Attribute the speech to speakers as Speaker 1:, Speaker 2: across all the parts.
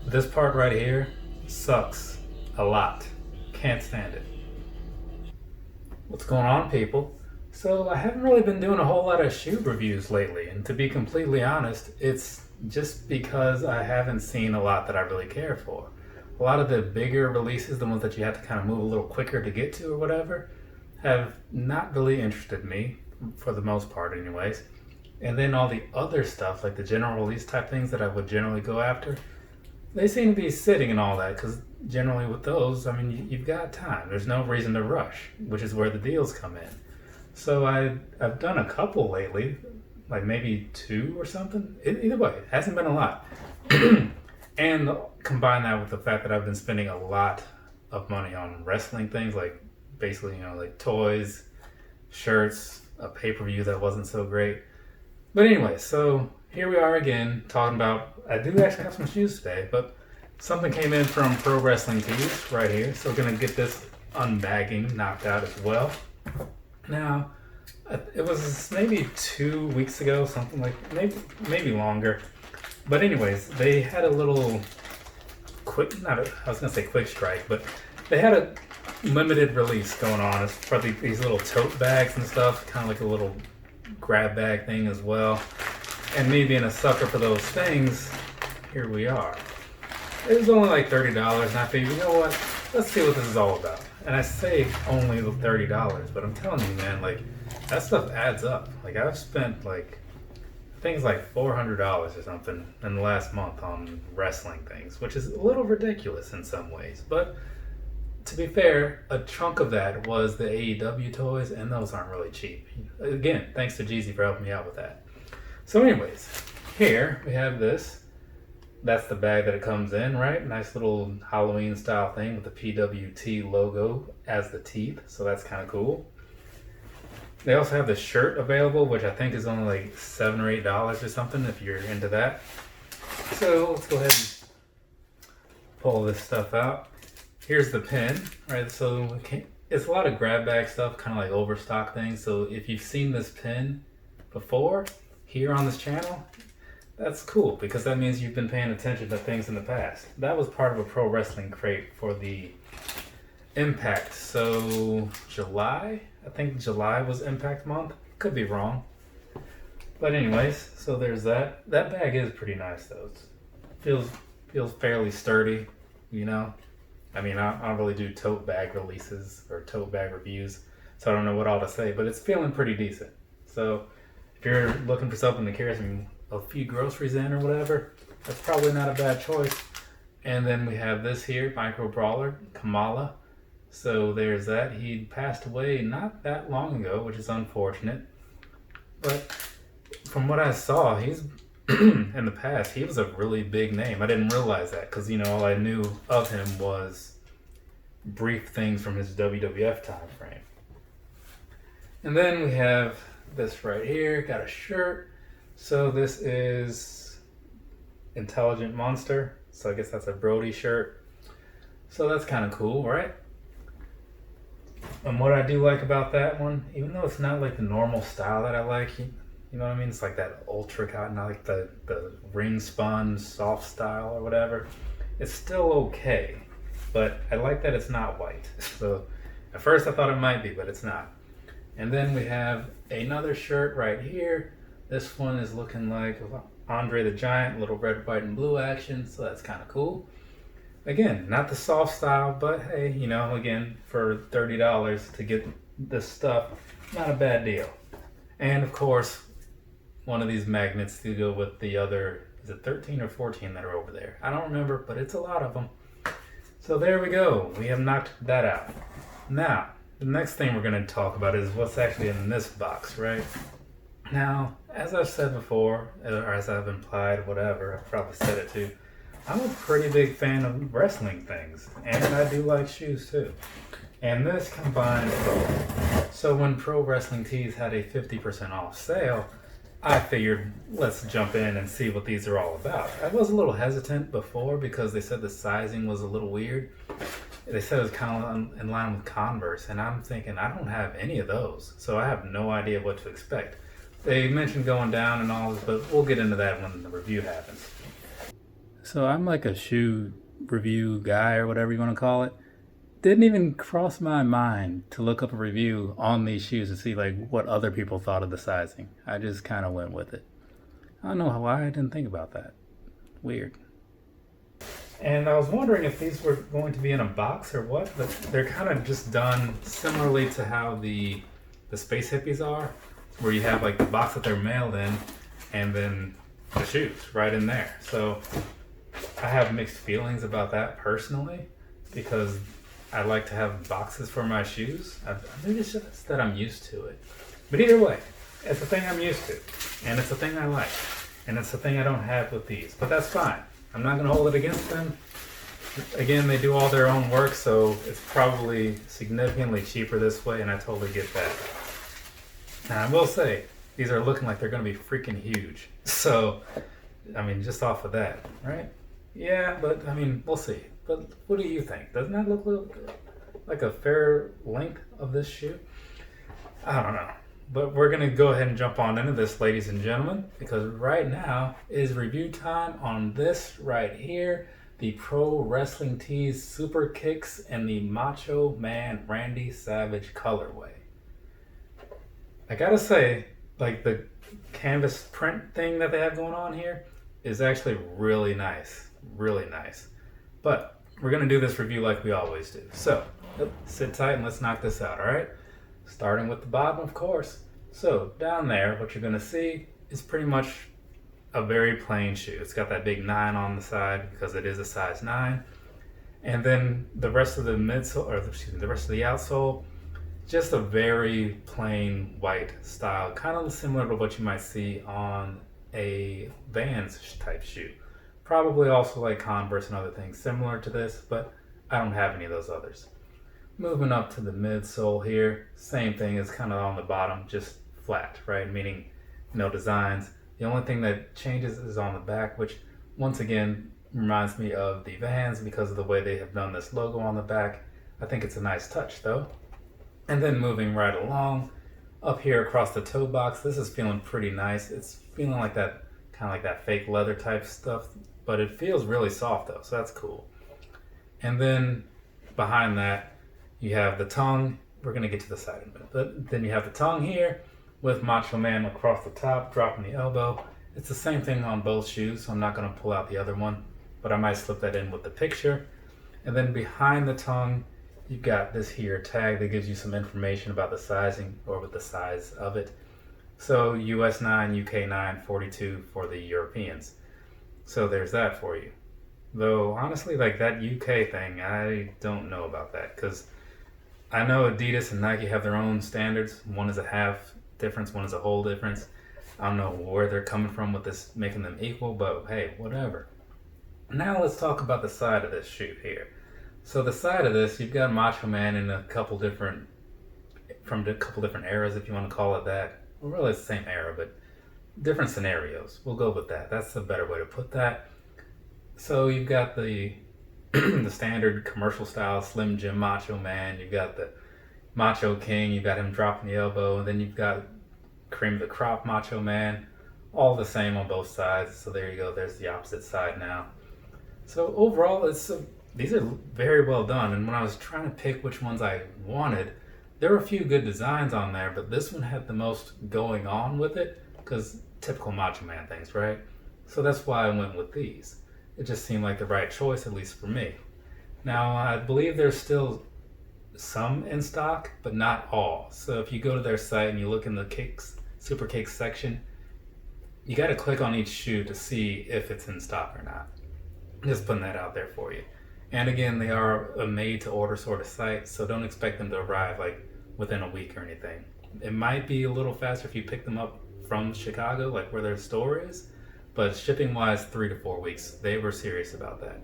Speaker 1: This part right here sucks a lot. Can't stand it. What's going on, people? So I haven't really been doing a whole lot of shoe reviews lately, and to be completely honest, it's just because I haven't seen a lot that I really care for. A lot of the bigger releases, the ones that you have to kind of move a little quicker to get to or whatever, have not really interested me, for the most part anyways. And then all the other stuff, like the general release type things that I would generally go after, they seem to be sitting and all that, because generally with those, I mean, you've got time. There's no reason to rush, which is where the deals come in. So I've done a couple lately, like maybe two or something. Either way, it hasn't been a lot. And combine that with the fact that I've been spending a lot of money on wrestling things, like basically, like toys, shirts, a pay-per-view that wasn't so great. But anyway, so here we are again talking about, I do actually have some shoes today, but something came in from Pro Wrestling Tees right here. So we're going to get this unbagging knocked out as well. Now, it was maybe 2 weeks ago, something like, maybe longer. But anyways, they had a little I was going to say quick strike, but they had a limited release going on for these little tote bags and stuff, kind of like a little grab bag thing as well. And me being a sucker for those things, here we are. It was only like $30, and I figured, you know what, let's see what this is all about. And I say only $30, but I'm telling you, man, like, that stuff adds up. Like, I've spent like things like $400 or something in the last month on wrestling things, which is a little ridiculous in some ways. But to be fair, a chunk of that was the AEW toys, and those aren't really cheap. Again, thanks to Jeezy for helping me out with that. So anyways, here we have this. That's the bag that it comes in, right? Nice little Halloween style thing with the PWT logo as the teeth, so that's kind of cool. They also have the shirt available, which I think is only like $7 or $8 or something if you're into that. So let's go ahead and pull this stuff out. Here's the pin, right? So it's a lot of grab bag stuff, kind of like overstock things. So if you've seen this pin before here on this channel, that's cool, because that means you've been paying attention to things in the past. That was part of a pro wrestling crate for the Impact. So July, I think July was Impact month. Could be wrong. But anyways, so there's that. That bag is pretty nice though. It feels fairly sturdy, I mean, I don't really do tote bag releases or tote bag reviews, so I don't know what all to say, but it's feeling pretty decent. So if you're looking for something to carry a few groceries in or whatever, that's probably not a bad choice. And then we have this here, Micro Brawler, Kamala. So there's that. He passed away not that long ago, which is unfortunate. But from what I saw, he's in the past, he was a really big name. I didn't realize that because, all I knew of him was brief things from his WWF time frame. And then we have this right here, got a shirt. So this is Intelligent Monster. So I guess that's a Brody shirt. So that's kind of cool, right? And what I do like about that one, even though it's not like the normal style that I like, you know what I mean? It's like that ultra cotton, not like the ring spun soft style or whatever. It's still okay, but I like that it's not white. So at first I thought it might be, but it's not. And then we have another shirt right here. This one is looking like Andre the Giant, little red, white, and blue action, so that's kind of cool. Again, not the soft style, but hey, again, for $30 to get this stuff, not a bad deal. And of course, one of these magnets to go with the other, is it 13 or 14 that are over there? I don't remember, but it's a lot of them. So there we go. We have knocked that out. Now, the next thing we're going to talk about is what's actually in this box, right? Now, as I've said before, or as I've implied, whatever, I've probably said it too, I'm a pretty big fan of wrestling things, and I do like shoes too. And this combines both. So when Pro Wrestling Tees had a 50% off sale, I figured let's jump in and see what these are all about. I was a little hesitant before because they said the sizing was a little weird. They said it was kind of in line with Converse, and I'm thinking I don't have any of those, so I have no idea what to expect. They mentioned going down and all this, but we'll get into that when the review happens. So I'm like a shoe review guy or whatever you want to call it. Didn't even cross my mind to look up a review on these shoes to see like what other people thought of the sizing. I just kind of went with it. I don't know why I didn't think about that. Weird. And I was wondering if these were going to be in a box or what, but they're kind of just done similarly to how the Space Hippies are, where you have like the box that they're mailed in and then the shoes right in there. So I have mixed feelings about that personally because I like to have boxes for my shoes. Maybe it's just that I'm used to it. But either way, it's a thing I'm used to, and it's a thing I like, and it's a thing I don't have with these. But that's fine. I'm not going to hold it against them. Again, they do all their own work, so it's probably significantly cheaper this way, and I totally get that. Now, I will say, these are looking like they're going to be freaking huge. So, I mean, just off of that, right? Yeah, but, I mean, we'll see. But what do you think? Doesn't that look like a fair length of this shoe? I don't know. But we're going to go ahead and jump on into this, ladies and gentlemen, because right now is review time on this right here, the Pro Wrestling Tees Super Kicks and the Macho Man Randy Savage colorway. I gotta say, like the canvas print thing that they have going on here is actually really nice, really nice. But we're going to do this review like we always do. So, sit tight and let's knock this out, all right? Starting with the bottom, of course. So, down there, what you're going to see is pretty much a very plain shoe. It's got that big 9 on the side because it is a size 9. And then the rest of the midsole, or excuse me, the rest of the outsole, just a very plain white style, kind of similar to what you might see on a Vans type shoe. Probably also like Converse and other things similar to this, but I don't have any of those others. Moving up to the midsole here, same thing is kind of on the bottom, just flat, right? Meaning no designs. The only thing that changes is on the back, which once again reminds me of the Vans because of the way they have done this logo on the back. I think it's a nice touch though. And then moving right along, up here across the toe box, this is feeling pretty nice. It's feeling like that, kind of like that fake leather type stuff, but it feels really soft though, so that's cool. And then behind that, you have the tongue. We're gonna get to the side in a minute, but then you have the tongue here with Macho Man across the top, dropping the elbow. It's the same thing on both shoes, so I'm not gonna pull out the other one, but I might slip that in with the picture. And then behind the tongue, you've got this here tag that gives you some information about the sizing or with the size of it. So US 9, UK 9, 42 for the Europeans. So there's that for you. Though honestly, like that UK thing, I don't know about that because I know Adidas and Nike have their own standards. One is a half difference, one is a whole difference. I don't know where they're coming from with this making them equal, but hey, whatever. Now let's talk about the side of this shoe here. So the side of this, you've got Macho Man in a couple different eras, if you want to call it that. Well, really it's the same era, but different scenarios. We'll go with that. That's the better way to put that. So you've got the the standard commercial style Slim Jim Macho Man. You've got the Macho King. You've got him dropping the elbow, and then you've got Cream of the Crop Macho Man. All the same on both sides. So there you go. There's the opposite side now. So overall, these are very well done. And when I was trying to pick which ones I wanted, there were a few good designs on there, but this one had the most going on with it because typical Macho Man things, right? So that's why I went with these. It just seemed like the right choice, at least for me. Now, I believe there's still some in stock, but not all. So if you go to their site and you look in the Super Cakes section, you got to click on each shoe to see if it's in stock or not. Just putting that out there for you. And again, they are a made-to-order sort of site, so don't expect them to arrive like within a week or anything. It might be a little faster if you pick them up from Chicago, like where their store is, but shipping-wise, 3 to 4 weeks. They were serious about that.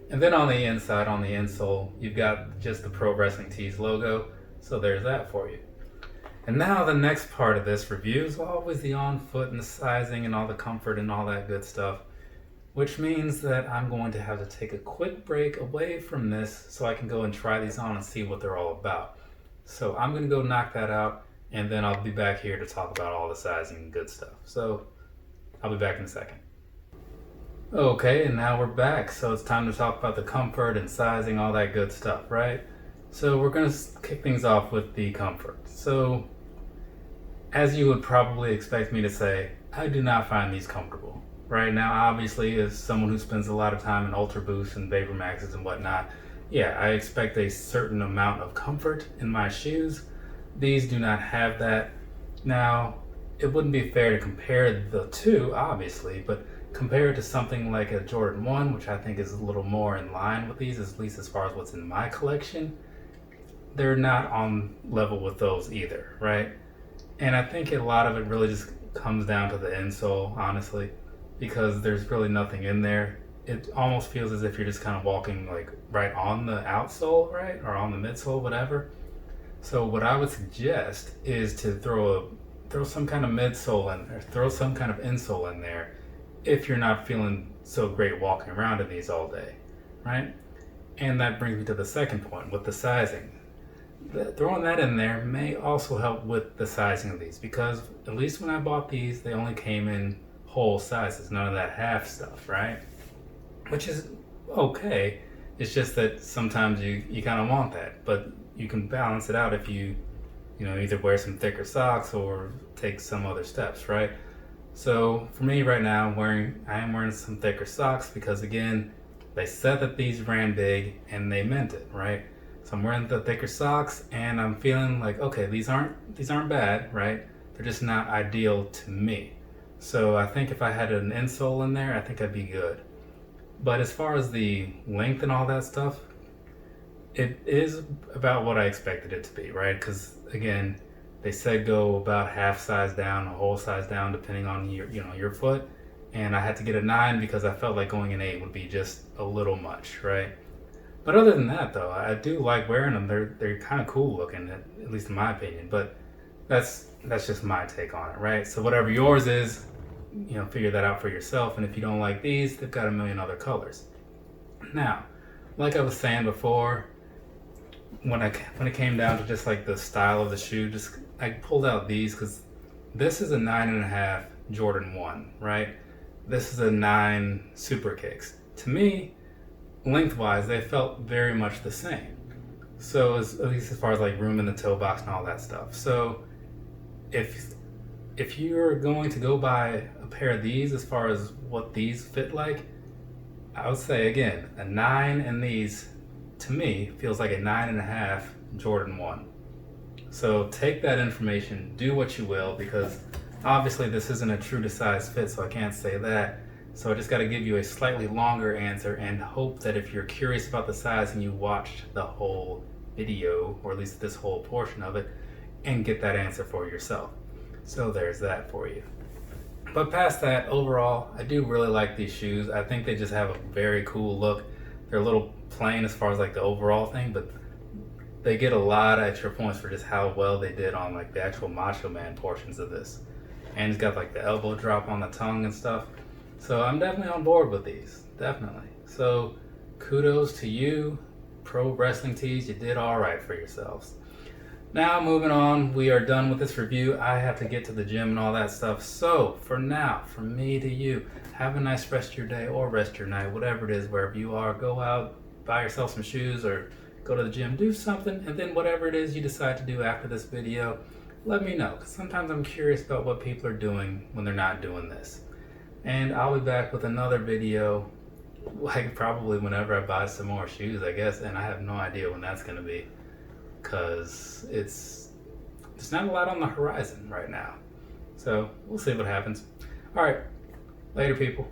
Speaker 1: And then on the inside, on the insole, you've got just the Pro Wrestling Tees logo, so there's that for you. And now the next part of this review is always the on-foot and the sizing and all the comfort and all that good stuff, which means that I'm going to have to take a quick break away from this so I can go and try these on and see what they're all about. So I'm going to go knock that out, and then I'll be back here to talk about all the sizing and good stuff. So I'll be back in a second. Okay, and now we're back. So it's time to talk about the comfort and sizing, all that good stuff, right? So we're going to kick things off with the comfort. So, as you would probably expect me to say, I do not find these comfortable. Right now, obviously, as someone who spends a lot of time in Ultra Boosts and Vapor Maxes and whatnot, yeah, I expect a certain amount of comfort in my shoes. These do not have that. Now, it wouldn't be fair to compare the two, obviously, but compare it to something like a Jordan 1, which I think is a little more in line with these, at least as far as what's in my collection. They're not on level with those either, right? And I think a lot of it really just comes down to the insole, honestly, because there's really nothing in there. It almost feels as if you're just kind of walking like right on the outsole, right? Or on the midsole, whatever. So what I would suggest is to throw some kind of midsole in there, throw some kind of insole in there if you're not feeling so great walking around in these all day, right? And that brings me to the second point with the sizing. Throwing that in there may also help with the sizing of these because at least when I bought these, they only came in whole sizes, none of that half stuff, right? Which is okay. It's just that sometimes you kind of want that, but you can balance it out if you either wear some thicker socks or take some other steps, right? So for me right now, I am wearing some thicker socks because again, they said that these ran big and they meant it, right? So I'm wearing the thicker socks and I'm feeling like, okay, these aren't bad, right? They're just not ideal to me. So I think if I had an insole in there, I think I'd be good. But as far as the length and all that stuff, it is about what I expected it to be, right? Because again, they said go about half size down, a whole size down, depending on your foot. And I had to get a 9 because I felt like going an 8 would be just a little much, right? But other than that, though, I do like wearing them. They're kind of cool looking, at least in my opinion. But that's just my take on it, right? So whatever yours is, figure that out for yourself. And if you don't like these, they've got a million other colors. Now, like I was saying before, when it came down to just like the style of the shoe, I pulled out these because this is a 9.5 Jordan 1, right? This is a 9 Super Kicks. To me, lengthwise, they felt very much the same. So at least as far as like room in the toe box and all that stuff. So if you're going to go buy a pair of these, as far as what these fit like, I would say again, a 9 in these to me feels like a 9.5 Jordan 1. So take that information, do what you will, because obviously this isn't a true to size fit, so I can't say that. So I just got to give you a slightly longer answer and hope that if you're curious about the size and you watched the whole video, or at least this whole portion of it, and get that answer for yourself. So there's that for you. But past that, overall, I do really like these shoes. I think they just have a very cool look. They're a little plain as far as like the overall thing, but they get a lot of extra points for just how well they did on like the actual Macho Man portions of this. And it's got like the elbow drop on the tongue and stuff. So I'm definitely on board with these, definitely. So kudos to you, pro wrestling tees, you did all right for yourselves. Now moving on, we are done with this review. I have to get to the gym and all that stuff. So for now, from me to you, have a nice rest of your day or rest your night, whatever it is, wherever you are. Go out, buy yourself some shoes or go to the gym, do something, and then whatever it is you decide to do after this video, let me know. Because sometimes I'm curious about what people are doing when they're not doing this. And I'll be back with another video, like probably whenever I buy some more shoes, I guess. And I have no idea when that's going to be, because it's not a lot on the horizon right now. So we'll see what happens. All right, later people.